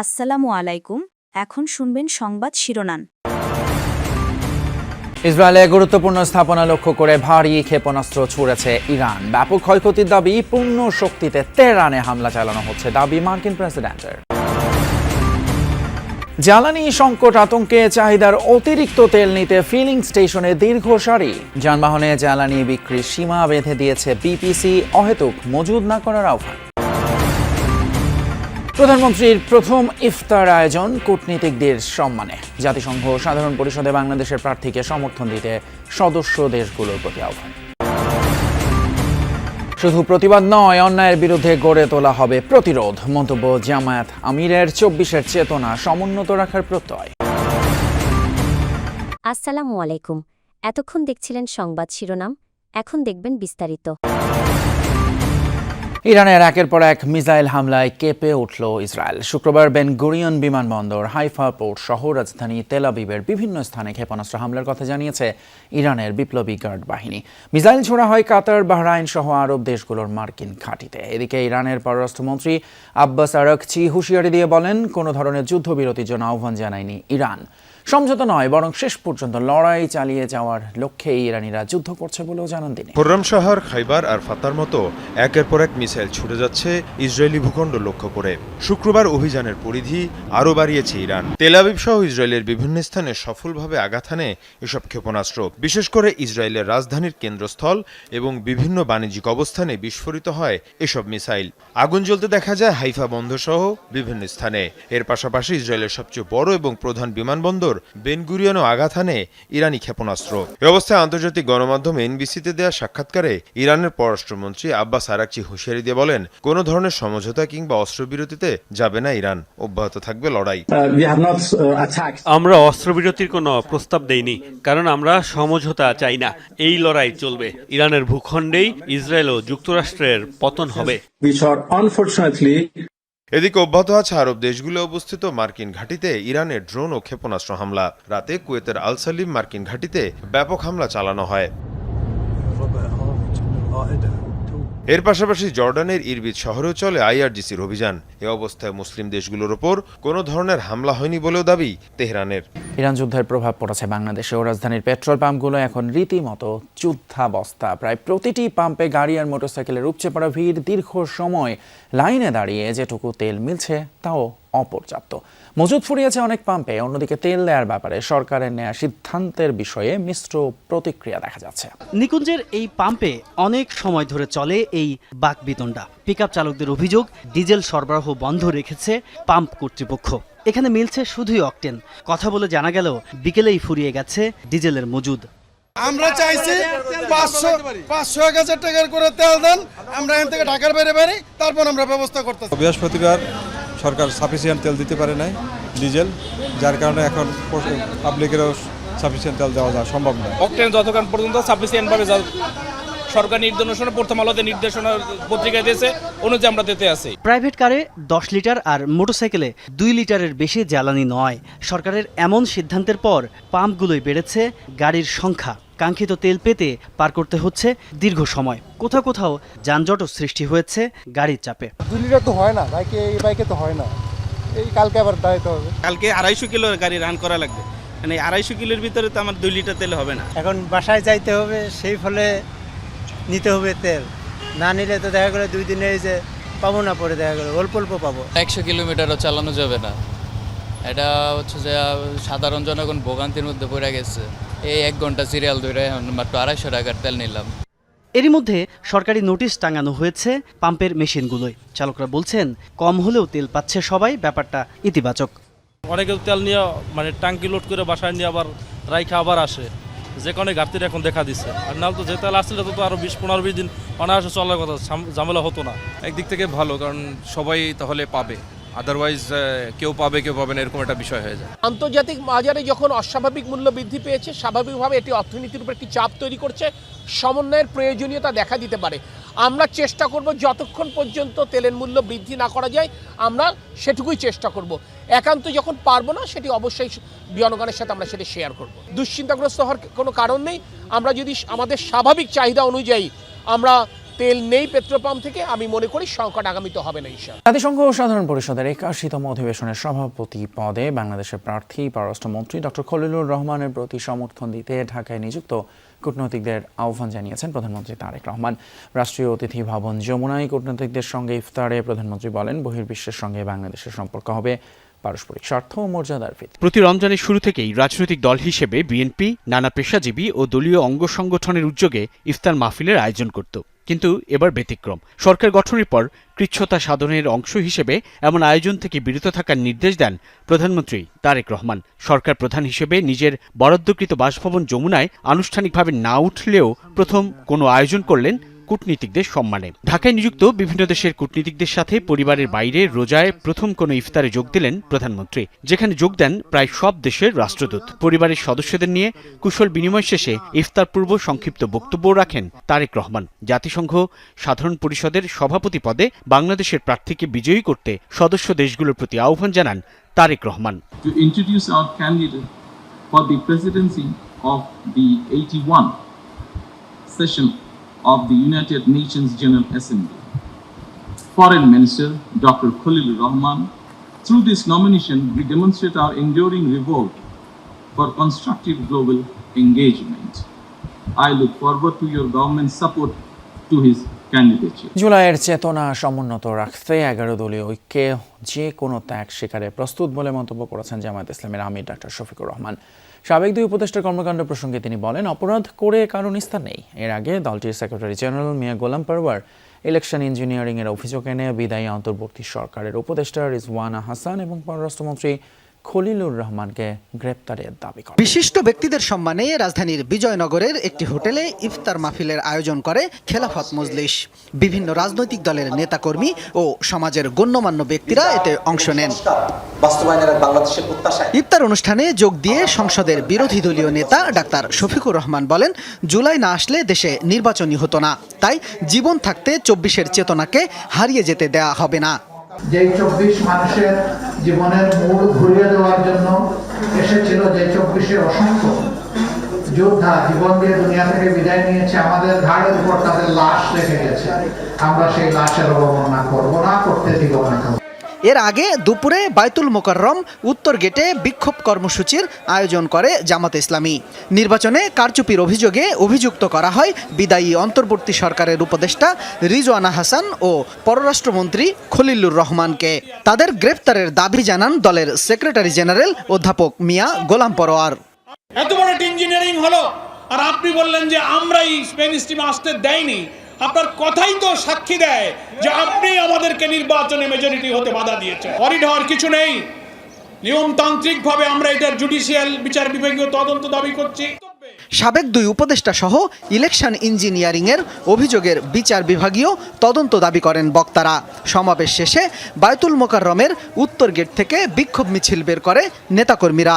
আসসালামু আলাইকুম। এখন শুনবেন সংবাদ শিরোনাম। ইসরায়েলে গুরুত্বপূর্ণ স্থাপনা লক্ষ্য করে ভারী ক্ষেপণাস্ত্র ছুড়েছে ইরান। ব্যাপক ক্ষয়ক্ষতির দাবি, পূর্ণ শক্তিতে তেহরানে হামলা চালানো হচ্ছে দাবি মার্কিন প্রেসিডেন্টের। জ্বালানি সংকট আতঙ্কে চাহিদার অতিরিক্ত তেল নিতে ফিলিং স্টেশনে দীর্ঘ সারি। যানবাহনে জ্বালানি বিক্রির সীমা বেঁধে দিয়েছে বিপিসি, অহেতুক মজুদ না করার আহ্বান। প্রধানমন্ত্রীর প্রথম ইফতার আয়োজন কূটনীতিকদের সম্মানে। জাতিসংঘ সাধারণ পরিষদে বাংলাদেশের প্রার্থীকে সমর্থন দিতে সদস্য দেশগুলোর প্রতি আহ্বান। শুধু প্রতিবাদ নয়, অন্যায়ের বিরুদ্ধে গড়ে তোলা হবে প্রতিরোধ। মন্তব্য জামায়াত আমিরের। ২৪-এর চেতনা সমুন্নত রাখার প্রত্যয়। আসসালামু আলাইকুম। এতক্ষণ দেখছিলেন সংবাদ শিরোনাম, এখন দেখবেন বিস্তারিত। ইরানের একের পর এক মিসাইল হামলায় কেঁপে উঠল ইসরায়েল। শুক্রবার বেন গুরিয়ন বিমানবন্দর, হাইফা পোর্ট সহ রাজধানী তেল আবিবের বিভিন্ন স্থানে ক্ষেপণাস্ত্র হামলার কথা জানিয়েছে ইরানের বিপ্লবী গার্ড বাহিনী। মিসাইল ছোড়া হয় কাতার, বাহরাইন সহ আরব দেশগুলোর মার্কিন ঘাঁটিতে। এদিকে ইরানের পররাষ্ট্রমন্ত্রী আব্বাস আরাকচি হুঁশিয়ারি দিয়ে বলেন, কোনো ধরনের যুদ্ধবিরতির জন্য আহ্বান জানায়নি ইরান। সমঝোতা নয়, বরং শেষ পর্যন্ত লড়াই চালিয়ে যাওয়ার লক্ষ্যে ইরানিরা যুদ্ধ করছে বলেও জানান তিনি। খোররামশাহর, খাইবার আর ফাতার মতো একের পর এক মিসাইল ছুটে যাচ্ছে ইসরায়েলি ভূখণ্ড লক্ষ্য করে। শুক্রবার অভিযানের পরিধি আরও বাড়িয়েছে ইরান। তেল আবিব সহ ইসরায়েলের বিভিন্ন স্থানে সফলভাবে আঘাত হানে এসব ক্ষেপণাস্ত্র। বিশেষ করে ইসরায়েলের রাজধানীর কেন্দ্রস্থল এবং বিভিন্ন বাণিজ্যিক অবস্থানে বিস্ফোরিত হয় এসব মিসাইল। আগুন জ্বলতে দেখা যায় হাইফা বন্দর সহ বিভিন্ন স্থানে। এর পাশাপাশি ইসরায়েলের সবচেয়ে বড় এবং প্রধান বিমানবন্দর বেন গুরিয়নও আঘাত হানে ইরানি ক্ষেপণাস্ত্র। এ অবস্থায় আন্তর্জাতিক গণমাধ্যম এনবিসিতে দেওয়া সাক্ষাৎকারে ইরানের পররাষ্ট্রমন্ত্রী আব্বাস আরাকচি হুঁশিয়ারি দিয়ে বলেন, কোনো ধরনের সমঝোতা কিংবা অস্ত্রবিরতিতে যাবে না ইরান, অব্যাহত থাকবে লড়াই। আমরা অস্ত্রবিরতির কোনো প্রস্তাব দেইনি, কারণ আমরা সমঝোতা চাই না। এই লড়াই চলবে। ইরানের ভূখণ্ডেই ইসরায়েল ও যুক্তরাষ্ট্রের পতন হবে। এদিকে অব্যাহত আছে আরব দেশগুলো অবস্থিত মার্কিন ঘাঁটিতে ইরানের ড্রোন ও ক্ষেপণাস্ত্র হামলা। রাতে কুয়েতের আল সালিম মার্কিন ঘাঁটিতে ব্যাপক হামলা চালানো হয়। এর পাশাপাশি জর্ডানের ইরবিদ শহরেও চলে আইআরজিসির অভিযান। এ অবস্থায় মুসলিম দেশগুলোর ওপর কোনো ধরনের হামলা হয়নি বলেও দাবি তেহরানের। ইরান যুদ্ধের প্রভাব পড়েছে বাংলাদেশে ও রাজধানীর পেট্রোল পাম্পগুলো এখন রীতিমতো যুদ্ধাবস্থা। প্রায় প্রতিটি পাম্পে গাড়ি আর মোটরসাইকেলের উপচে পড়া ভিড়। দীর্ঘ সময় লাইনে দাঁড়িয়ে যেটুকু তেল মিলছে তাও অপর্যাপ্ত। মজুদ ফুরিয়েছে অনেক পাম্পে। অন্যদিকে তেল দেওয়ার ব্যাপারে সরকারের নেয়া সিদ্ধান্তের বিষয়ে মিশ্র প্রতিক্রিয়া দেখা যাচ্ছে। নিকুঞ্জের এই পাম্পে অনেক সময় ধরে চলে এই বাকবিতণ্ডা। পিকআপ চালকদের অভিযোগ, ডিজেল সরবরাহ বন্ধ রেখেছে পাম্প কর্তৃপক্ষ। এখানে মিলছে শুধুই অকটেন। কথা বলে জানা গেল বিকেলেই ফুরিয়ে গেছে ডিজেলের মজুদ। আমরা চাইছি 500-1000 টাকার করে তেল দেন, আমরা এখান থেকে ঢাকার বাইরে বেরি, তারপর আমরা ব্যবস্থা করতেছি। বৃহস্পতিবার সরকার সাফিসিয়েন্ট তেল দিতে পারে নাই, ডিজেল, যার কারণে এখন পাবলিকেরও সাফিসিয়েন্ট তেল দেওয়া যায় সম্ভব নয়। অকটেন যতক্ষণ পর্যন্ত সাফিসিয়েন্টভাবে সরকার নির্দেশনা, প্রথম আলোতে নির্দেশনা পত্রিকা দিয়েছে, অনুযায়ী আমরা দিতে আছি। প্রাইভেট কারে 10 লিটার আর মোটরসাইকেলে 2 লিটারের বেশি জ্বালানি নয়। সরকারের এমন সিদ্ধান্তের পর পাম্পগুলোই বেড়েছে গাড়ির সংখ্যা। কাঙ্ক্ষিত তেল পেতে পার করতে হচ্ছে দীর্ঘ সময়। কোথাও কোথাও যানজটও সৃষ্টি হয়েছে গাড়ির চাপে। 2 লিটার তো হয় না এই বাইকে তো হয় না। এই কালকে আবার দাঁড়াইতে হবে। কালকে 250 কিলো গাড়ি রান করা লাগবে, মানে 250 কিলোর ভিতরে তো আমার 2 লিটার তেল হবে না। এখন বাসায় যাইতে হবে, সেই ফলে নিতে হবে তেল। না নিলে তো দেখা গেলো 2 দিনে যে পাবো না, পরে দেখা গেলো অল্প অল্প পাবো। 100 কিলোমিটারও চালানো যাবে না। এটা হচ্ছে যে সাধারণ জনগণ ভোগান্তির মধ্যে পড়ে গেছে। এই 1 ঘন্টা সিরিয়াল ধরে এখন মাত্র 250 টাকার তেল নিলাম। এরই মধ্যে সরকারি নোটিশ টাঙানো হয়েছে পাম্পের মেশিনগুলোয়। চালকরা বলছেন, কম হলেও তেল পাচ্ছে সবাই, ব্যাপারটা ইতিবাচক। অনেকে তেল নিয়ে মানে ট্যাঙ্কি লোড করে বাসায় নিয়ে আবার রাইখা আবার আসে, যে কোনো ঘাটতির এখন দেখা দিচ্ছে। আর নাহলে তো যে তেল আসলে তো আরো 20-15-20 দিন অনায়াসে চলার কথা, ঝামেলা হতো না। একদিক থেকে ভালো, কারণ সবাই তাহলে পাবে, আদারওয়াইজ কেউ পাবে কেউ পাবে না, এরকম একটা বিষয় হয়ে যায়। আন্তর্জাতিক বাজারে যখন অস্বাভাবিক মূল্য বৃদ্ধি পেয়েছে, স্বাভাবিকভাবে এটি অর্থনীতির উপর একটি চাপ তৈরি করছে। সমন্বয়ের প্রয়োজনীয়তা দেখা দিতে পারে। আমরা চেষ্টা করব যতক্ষণ পর্যন্ত তেলের মূল্য বৃদ্ধি না করা যায়, আমরা সেটুকুই চেষ্টা করব। একান্ত যখন পারবো না, সেটি অবশ্যই জনগণের সাথে আমরা সেটি শেয়ার করব। দুশ্চিন্তাগ্রস্ত হওয়ার কোনো কারণ নেই। আমরা যদি আমাদের স্বাভাবিক চাহিদা অনুযায়ী আমরা তেল নেই পেট্রোল পাম্প থেকে, আমি মনে করি সংকট আগামীতে হবে না ইনশাআল্লাহ। জাতিসংঘ সাধারণ পরিষদের 81তম অধিবেশনের সভাপতি পদে বাংলাদেশের প্রার্থী পররাষ্ট্রমন্ত্রী ডক্টর খলিলুর রহমানের প্রতি সমর্থন দিতে ঢাকায় নিযুক্ত কূটনৈতিকদের আহ্বান জানিয়েছেন প্রধানমন্ত্রী তারেক রহমান। রাষ্ট্রীয় অতিথি ভবন যমুনায় কূটনৈতিকদের সঙ্গে ইফতারে প্রধানমন্ত্রী বলেন, বহির্বিশ্বের সঙ্গে বাংলাদেশের সম্পর্ক হবে পারস্পরিক স্বার্থ ও মর্যাদার ভিত্তিতে। প্রতি রমজানের শুরু থেকেই রাজনৈতিক দল হিসেবে বিএনপি নানা পেশাজীবী ও দলীয় অঙ্গ সংগঠনের উদ্যোগে ইফতার মাহফিলের আয়োজন করত, কিন্তু এবার ব্যতিক্রম। সরকার গঠনের পর কৃচ্ছ্রতা সাধনের অংশ হিসেবে এমন আয়োজন থেকে বিরত থাকার নির্দেশ দেন প্রধানমন্ত্রী তারেক রহমান। সরকার প্রধান হিসেবে নিজের বরাদ্দকৃত বাসভবন যমুনায় আনুষ্ঠানিকভাবে না উঠলেও প্রথম কোনো আয়োজন করলেন কূটনীতিকদের সম্মানে। ঢাকায় নিযুক্ত বিভিন্ন দেশের কূটনীতিকদের সাথে পরিবারের বাইরে রোজায় প্রথম কোনো ইফতারে যোগ দিলেন প্রধানমন্ত্রী, যেখানে যোগ দেন প্রায় সব দেশের রাষ্ট্রদূত। পরিবারের সদস্যদের নিয়ে কুশল বিনিময় শেষে ইফতার পূর্ব সংক্ষিপ্ত বক্তব্য রাখেন তারেক রহমান। জাতিসংঘ সাধারণ পরিষদের সভাপতি পদে বাংলাদেশের প্রার্থীকে বিজয়ী করতে সদস্য দেশগুলোর প্রতি আহ্বান জানান Tarique Rahman. To introduce our candidate for the presidency of the 81 session of the United Nations General Assembly, Foreign Minister Dr. Khalilur Rahman. Through this nomination, we demonstrate our enduring revolt for constructive global engagement. I look forward to your government's support to his candidature. জুলাইয়ের চেতনা সমুন্নত রাখতে 11 দলীয় ঐক্যে যে কোনো ত্যাগ স্বীকারে প্রস্তুত বলে মন্তব্য করেছেন জামায়াত ইসলামের আমির ডক্টর শফিকুর রহমান। সাবেক দুই উপদেষ্টার কর্মকাণ্ড প্রসঙ্গে তিনি বলেন, অপরাধ করে কারো নিস্তার নেই। এর আগে দলটির সেক্রেটারি জেনারেল মিয়া গোলাম পরওয়ার ইলেকশন ইঞ্জিনিয়ারিং এর অভিযোগ এনে বিদায়ী অন্তর্বর্তী সরকারের উপদেষ্টা রিজওয়ানা হাসান এবং পররাষ্ট্রমন্ত্রী খলিলুর রহমানকে গ্রেপ্তারের দাবি করে। বিশিষ্ট ব্যক্তিদের সম্মানে রাজধানীর বিজয়নগরের একটি হোটেলে ইফতার মাহফিলের আয়োজন করে খেলাফত মজলিস। বিভিন্ন রাজনৈতিক দলের নেতাকর্মী ও সমাজের গণ্যমান্য ব্যক্তিরা এতে অংশ নেন। ইফতার অনুষ্ঠানে যোগ দিয়ে সংসদের বিরোধী দলীয় নেতা ডাক্তার শফিকুর রহমান বলেন, জুলাই না আসলে দেশে নির্বাচনই হতো না, তাই জীবন থাকতে 24-এর চেতনাকে হারিয়ে যেতে দেয়া হবে না। যে 24 মানুষের জীবনের মূল ঘুরিয়ে দেওয়ার জন্য এসেছিল, যে 24-এর অসংখ্য যোদ্ধা জীবন দিয়ে দুনিয়া থেকে বিদায় নিয়েছে, আমাদের ঘাড়ের উপর তাদের লাশ রেখে গেছে। আমরা সেই লাশের অবমাননা করব না, করতে দিব না। এর আগে দুপুরে বায়তুল মোকাররম উত্তর গেটে বিক্ষোভ কর্মসূচির আয়োজন করে জামাত ইসলামী। নির্বাচনে কারচুপির অভিযোগে অভিযুক্ত করা হয় বিদায়ী অন্তর্বর্তী সরকারের উপদেষ্টা রিজওয়ানা হাসান ও পররাষ্ট্রমন্ত্রী খলিলুর রহমানকে। তাদের গ্রেপ্তারের দাবি জানান দলের সেক্রেটারি জেনারেল অধ্যাপক মিয়া গোলাম পরওয়ার। এত বড় ইঞ্জিনিয়ারিং হলো আর আপনি বললেন যে আমরাই স্পেন স্টিমে আসতে দেয়নি। আপনার কথাই তো সাক্ষী দেয় যে আপনি আমাদেরকে নির্বাচনে মেজরিটি হতে বাধা দিয়েছেন। অডিট হওয়ার কিছু নেই, নিয়মতান্ত্রিকভাবে আমরা এটার জুডিশিয়াল বিচার বিভাগীয় তদন্ত দাবি করছি। সাবেক দুই উপদেষ্টা সহ ইলেকশন ইঞ্জিনিয়ারিং এর অভিযোগের বিচার বিভাগীয় তদন্ত দাবি করেন বক্তারা। সমাবেশ শেষে বায়তুল মোকাররমের উত্তর গেট থেকে বিক্ষোভ মিছিল বের করে নেতাকর্মীরা।